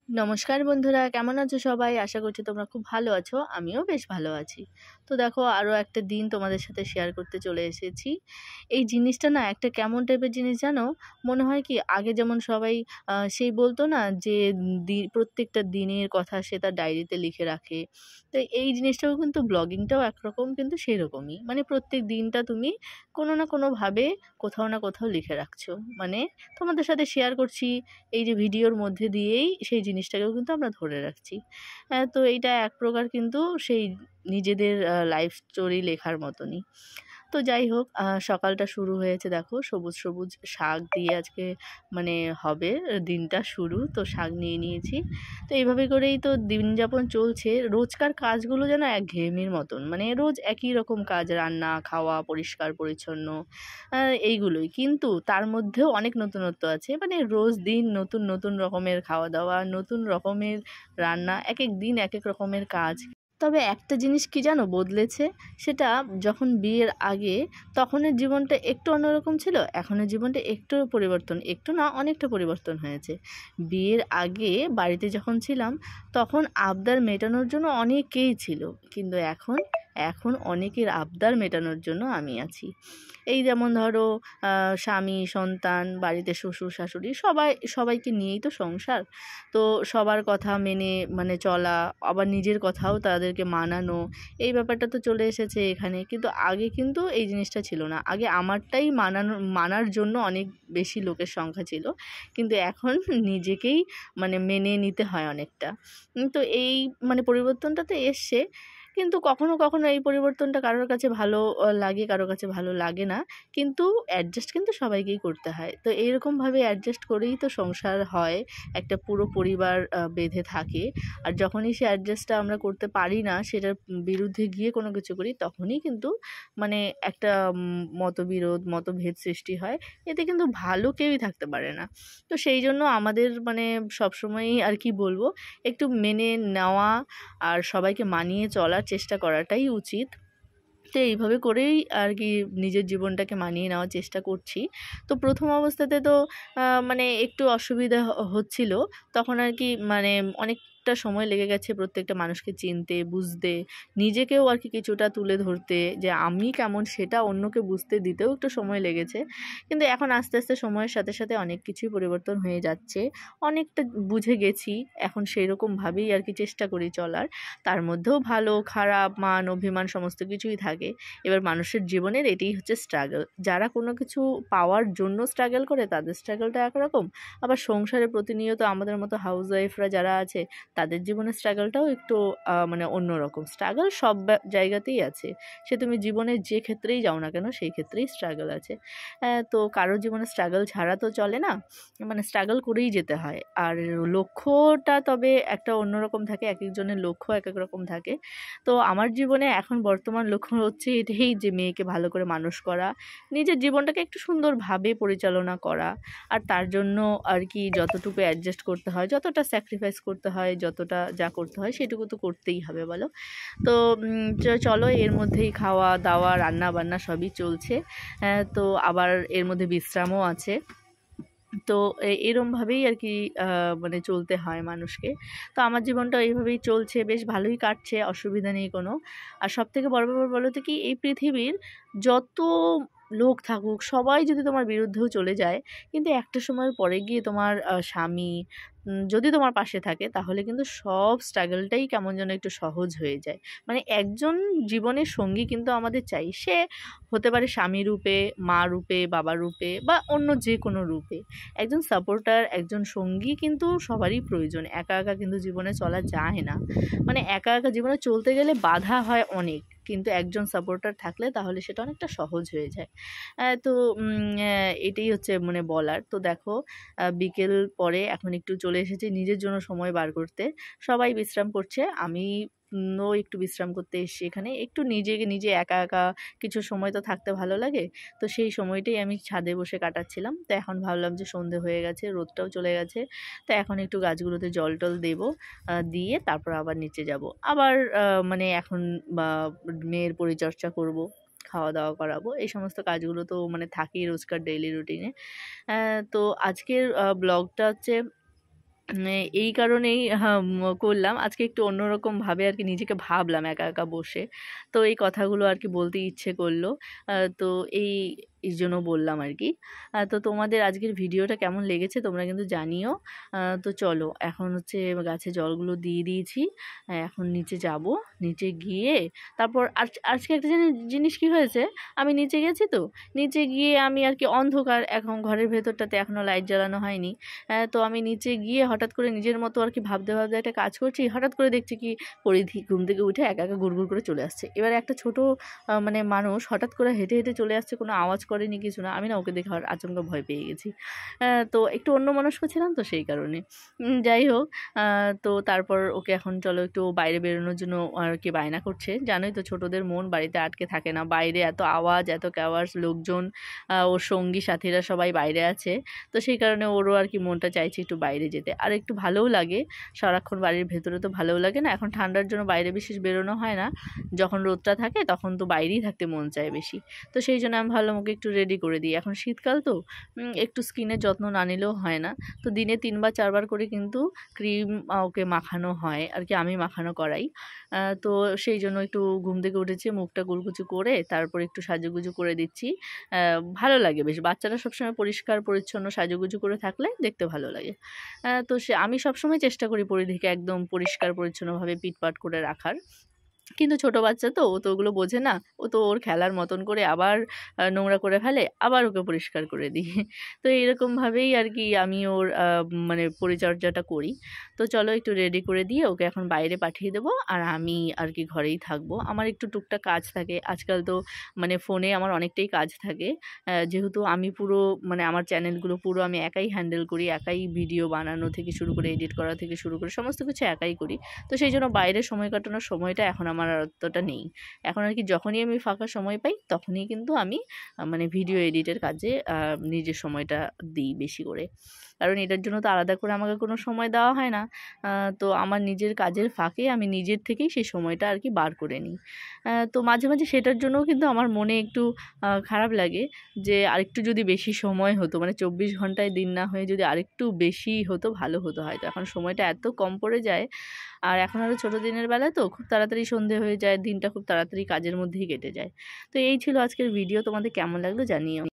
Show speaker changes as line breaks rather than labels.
নমস্কার বন্ধুরা, কেমন আছো সবাই? আশা করছি তোমরা খুব ভালো আছো। আমিও বেশ ভালো আছি। তো দেখো, আরও একটা দিন তোমাদের সাথে শেয়ার করতে চলে এসেছি। এই জিনিসটা না একটা কেমন টাইপের জিনিস জানো? মনে হয় কি আগে যেমন সবাই সেই বলতো না যে প্রত্যেকটা দিনের কথা সে তার ডায়েরিতে লিখে রাখে। তো এই জিনিসটাও কিন্তু ব্লগিংটাও একরকম কিন্তু সেরকমই। মানে প্রত্যেক দিনটা তুমি কোনো না কোনোভাবে কোথাও না কোথাও লিখে রাখছো। মানে তোমাদের সাথে শেয়ার করছি, এই যে ভিডিওর মধ্যে দিয়েই সেই জিনিসটাকেও কিন্তু আমরা ধরে রাখছি। তো এইটা এক প্রকার কিন্তু সেই নিজেদের লাইফ স্টোরি লেখার মতনই। তো যাই হোক, সকালটা শুরু হয়েছে দেখো, সবুজ সবুজ শাক দিয়ে আজকে মানে হবে দিনটা শুরু। তো শাক নিয়ে নিয়েছি। তো এইভাবে করেই তো দিন যাপন চলছে। রোজকার কাজগুলো যেন একঘেয়েমির মতন, মানে রোজ একই রকম কাজ, রান্না খাওয়া পরিষ্কার পরিচ্ছন্ন, এইগুলোই। কিন্তু তার মধ্যেও অনেক নতুনত্ব আছে, মানে রোজ দিন নতুন নতুন রকমের খাওয়া দাওয়া, নতুন রকমের রান্না, এক এক দিন এক এক রকমের কাজ। তবে একটা জিনিস কি জানো বদলেছে, সেটা যখন বিয়ের আগে তখনের জীবনটা একটু অন্যরকম ছিল, এখনের জীবনটা একটু পরিবর্তন, একটু না অনেকটা পরিবর্তন হয়েছে। বিয়ের আগে বাড়িতে যখন ছিলাম তখন আবদার মেটানোর জন্য অনেকেই ছিল, কিন্তু এখন এখন অনেকের আবদার মেটানোর জন্য আমি আছি। এই যেমন ধরো, স্বামী সন্তান বাড়িতে শ্বশুর শাশুড়ি সবাইকে নিয়েই তো সংসার। তো সবার কথা মেনে মানে চলা, আবার নিজের কথাও তাদেরকে মানানো, এই ব্যাপারটা তো চলে এসেছে এখানে। কিন্তু আগে কিন্তু এই জিনিসটা ছিল না। আগে আমারটাই মানার জন্য অনেক বেশি লোকের সংখ্যা ছিল, কিন্তু এখন নিজেকেই মানে মেনে নিতে হয় অনেকটা। তো এই মানে পরিবর্তনটা তো এসছে, কিন্তু কখনো কখনো এই পরিবর্তনটা কারোর কাছে ভালো লাগে, কারোর কাছে ভালো লাগে না। কিন্তু অ্যাডজাস্ট কিন্তু সবাইকেই করতে হয়। তো এইরকমভাবে অ্যাডজাস্ট করেই তো সংসার হয়, একটা পুরো পরিবার বেঁধে থাকে। আর যখনই সে অ্যাডজাস্টটা আমরা করতে পারি না, সেটার বিরুদ্ধে গিয়ে কোনো কিছু করি, তখনই কিন্তু মানে একটা মতভেদ সৃষ্টি হয়। এতে কিন্তু ভালো কেউই থাকতে পারে না। তো সেই জন্য আমাদের মানে সবসময়ই আর কি বলবো, একটু মেনে নেওয়া আর সবাইকে মানিয়ে চলার চেষ্টা করাটাই উচিত। তো এইভাবে করেই আর কি নিজের জীবনটাকে মানিয়ে নেওয়ার চেষ্টা করছি। তো প্রথম অবস্থাতে তো মানে একটু অসুবিধা হচ্ছিল। তখন আর কি মানে অনেকটা সময় লেগে গেছে প্রত্যেকটা মানুষকে চিনতে বুঝতে, নিজেকেও আর কি কিছুটা তুলে ধরতে, যে আমি কেমন সেটা অন্যকে বুঝতে দিতেও একটু সময় লেগেছে। কিন্তু এখন আস্তে আস্তে সময়ের সাথে সাথে অনেক কিছুই পরিবর্তন হয়ে যাচ্ছে, অনেকটা বুঝে গেছি। এখন সেই রকমভাবেই আর কি চেষ্টা করি চলার। তার মধ্যেও ভালো খারাপ মান অভিমান সমস্ত কিছুই থাকে। এবার মানুষের জীবনের এটাই হচ্ছে স্ট্রাগল। যারা কোনো কিছু পাওয়ার জন্য স্ট্রাগল করে তাদের স্ট্রাগলটা একরকম, আবার সংসারে প্রতিনিয়ত আমাদের মতো হাউসওয়াইফরা যারা আছে তাদের জীবনের স্ট্রাগলটাও একটু মানে অন্যরকম। স্ট্রাগল সব জায়গাতেই আছে, সে তুমি জীবনের যে ক্ষেত্রেই যাও না কেন সেই ক্ষেত্রেই স্ট্রাগল আছে। তো কারোর জীবনে স্ট্রাগল ছাড়া তো চলে না, মানে স্ট্রাগল করেই যেতে হয়। আর লক্ষ্যটা তবে একটা অন্যরকম থাকে, এক একজনের লক্ষ্য এক এক রকম থাকে। তো আমার জীবনে এখন বর্তমান লক্ষ্য হচ্ছে এটাই, যে মেয়েকে ভালো করে মানুষ করা, নিজের জীবনটাকে একটু সুন্দরভাবে পরিচালনা করা। আর তার জন্য আর কি যতটুকু অ্যাডজাস্ট করতে হয়, যতটা স্যাক্রিফাইস করতে হয়, যতটা যা করতে হয় সেটুকু তো করতেই হবে বলো। তো চলো, এর মধ্যেই খাওয়া দাওয়া রান্না বান্না সবই চলছে। তো আবার এর মধ্যে বিশ্রামও আছে। তো এরমভাবেই আর কি মানে চলতে হয় মানুষকে। তো আমার জীবনটা এইভাবেই চলছে, বেশ ভালোই কাটছে, অসুবিধা নেই কোনো। আর সবথেকে বড় ব্যাপার বলো তো কি, এই পৃথিবীর যত লোক থাকুক সবাই যদি তোমার বিরুদ্ধেও চলে যায়, কিন্তু একটা সময়ের পরে গিয়ে তোমার স্বামী যদি তোমার পাশে থাকে, তাহলে কিন্তু সব স্ট্রাগলটাই কেমন যেন একটু সহজ হয়ে যায়। মানে একজন জীবনের সঙ্গী কিন্তু আমাদের চাই, সে হতে পারে স্বামী রূপে, মা রূপে, বাবা রূপে, বা অন্য যে কোনো রূপে। একজন সাপোর্টার, একজন সঙ্গী কিন্তু সবারই প্রয়োজন। একা একা কিন্তু জীবনে চলা যায় না। মানে একা একা জীবনে চলতে গেলে বাধা হয় অনেক, কিন্তু একজন সাপোর্টার থাকলে তাহলে সেটা অনেকটা সহজ হয়ে যায়। তো এটাই হচ্ছে মানে বলার। তো দেখো, বিকেল পরে এখন একটু চলে এসেছি নিজের জন্য সময় বার করতে। সবাই বিশ্রাম করছে, আমি একটু বিশ্রাম করতে এসেছি এখানে। একটু নিজেকে নিজে একা একা কিছু সময় তো থাকতে ভালো লাগে। তো সেই সময়টাই আমি ছাদে বসে কাটাচ্ছিলাম। তো এখন ভাবলাম যে সন্ধে হয়ে গেছে, রোদটাও চলে গেছে, তো এখন একটু গাছগুলোতে জল টল দেবো, দিয়ে তারপর আবার নিচে যাব। আবার মানে এখন বা মেয়ের পরিচর্যা করব, খাওয়া দাওয়া করাবো, এই সমস্ত কাজগুলো তো মানে থাকেই রোজকার ডেইলি রুটিনে। তো আজকের ব্লগটা হচ্ছে এই কারণেই করলাম আজকে একটু অন্যরকমভাবে আর কি নিজেকে ভাবলাম একা একা বসে। তো এই কথাগুলো আর কি বলতে ইচ্ছে করলো। তো এই জন্য বললাম আর কি। তো তোমাদের আজকের ভিডিওটা কেমন লেগেছে তোমরা কিন্তু জানিও। তো চলো এখন হচ্ছে গাছে জলগুলো দিয়ে দিয়েছি। এখন নিচে যাব, নিচে গিয়ে তারপর আজকে একটা জিনিস কি হয়েছে, আমি নিচে গেছি তো নিচে গিয়ে আমি আর কি অন্ধকার, এখন ঘরের ভেতরটাতে এখনও লাইট জ্বালানো হয়নি। তো আমি নিচে গিয়ে হঠাৎ করে নিজের মতো আর কি ভাবতে ভাবতে একটা কাজ করছি, হঠাৎ করে দেখছি কি পরিধি ঘুম থেকে উঠে একা একা গুড়গুড় করে চলে আসছে। এবারে একটা ছোট মানে মানুষ হঠাৎ করে হেঁটে হেঁটে চলে আসছে, কোনো আওয়াজ করেনি কিছু না, আমি না ওকে দেখে আচমকা ভয় পেয়ে গেছি। তো একটু অন্যমনস্ক ছিলাম তো সেই কারণে। যাই হোক, তো তারপর ওকে এখন চলো একটু বাইরে বেরোনোর জন্য আর কি বায়না করছে। জানোই তো ছোটদের মন বাড়িতে আটকে থাকে না, বাইরে এত আওয়াজ এত ক্যাওয়াজ, লোকজন, ওর সঙ্গী সাথীরা সবাই বাইরে আছে। তো সেই কারণে ওরও আর কি মনটা চাইছে একটু বাইরে যেতে, আর একটু ভালোও লাগে। সারাক্ষণ বাড়ির ভেতরে তো ভালোও লাগে না, এখন ঠান্ডার জন্য বাইরে বিশেষ বেরোনো হয় না। যখন রোদটা থাকে তখন তো বাইরেই থাকতে মন চায় বেশি। তো সেই জন্য আমি ভাবলাম ওকে একটু রেডি করে দিই, এখন শীতকাল তো একটু স্কিনের যত্ন না নিলেও হয় না। তো দিনে 3 বার 4 বার করে কিন্তু ক্রিম ওকে মাখানো হয় আর কি, আমি মাখানো করাই। তো সেই জন্য একটু ঘুম থেকে উঠেছে, মুখটা কুলকুচি করে তারপর একটু সাজুগুজু করে দিচ্ছি। ভালো লাগে বেশ, বাচ্চারা সবসময় পরিষ্কার পরিচ্ছন্ন সাজুগুজু করে থাকলে দেখতে ভালো লাগে। তো আমি সবসময় চেষ্টা করি পরিধিকে একদম পরিষ্কার পরিচ্ছন্নভাবে পিটপাট করে রাখার। কিন্তু ছোট বাচ্চা তো, ও তো ওগুলো বোঝে না। ও তো ওর খেলার মতন করে আবার নোংরা করে ফেলে, আবার ওকে পরিষ্কার করে দিই। তো এইরকমভাবেই আর কি আমি ওর মানে পরিচর্যাটা করি। তো চলো একটু রেডি করে দিয়ে ওকে এখন বাইরে পাঠিয়ে দেবো, আর আমি আর কি ঘরেই থাকবো। আমার একটু টুকটাক কাজ থাকে আজকাল তো, মানে ফোনে আমার অনেকটাই কাজ থাকে। যেহেতু আমি পুরো মানে আমার চ্যানেলগুলো পুরো আমি একাই হ্যান্ডেল করি, একাই ভিডিও বানানো থেকে শুরু করে এডিট করা থেকে শুরু করে সমস্ত কিছু একাই করি। তো সেই জন্য বাইরে সময় কাটানোর সময়টা এখন আমার আর অতটা নেই। এখন আর কি যখনই আমি ফাঁকা সময় পাই তখনই কিন্তু আমি মানে ভিডিও এডিটের কাজে নিজের সময়টা দিই বেশি করে। কারণ এটার জন্য তো আলাদা করে আমাকে কোনো সময় দেওয়া হয় না। তো আমার নিজের কাজের ফাঁকে আমি নিজের থেকেই সেই সময়টা আর কি বার করে নিই। তো মাঝে মাঝে সেটার জন্যও কিন্তু আমার মনে একটু খারাপ লাগে যে আরেকটু যদি বেশি সময় হতো, মানে 24 ঘন্টায় দিন না হয়ে যদি আরেকটু বেশি হতো ভালো হতো হয়তো। এখন সময়টা এত কম পড়ে যায়, আর এখন আরও ছোটো দিনের বেলায় তো খুব তাড়াতাড়ি সন্ধে হয়ে যায়, দিনটা খুব তাড়াতাড়ি কাজের মধ্যেই কেটে যায়। তো এই ছিল আজকের ভিডিও, তোমাদের কেমন লাগলো জানিও।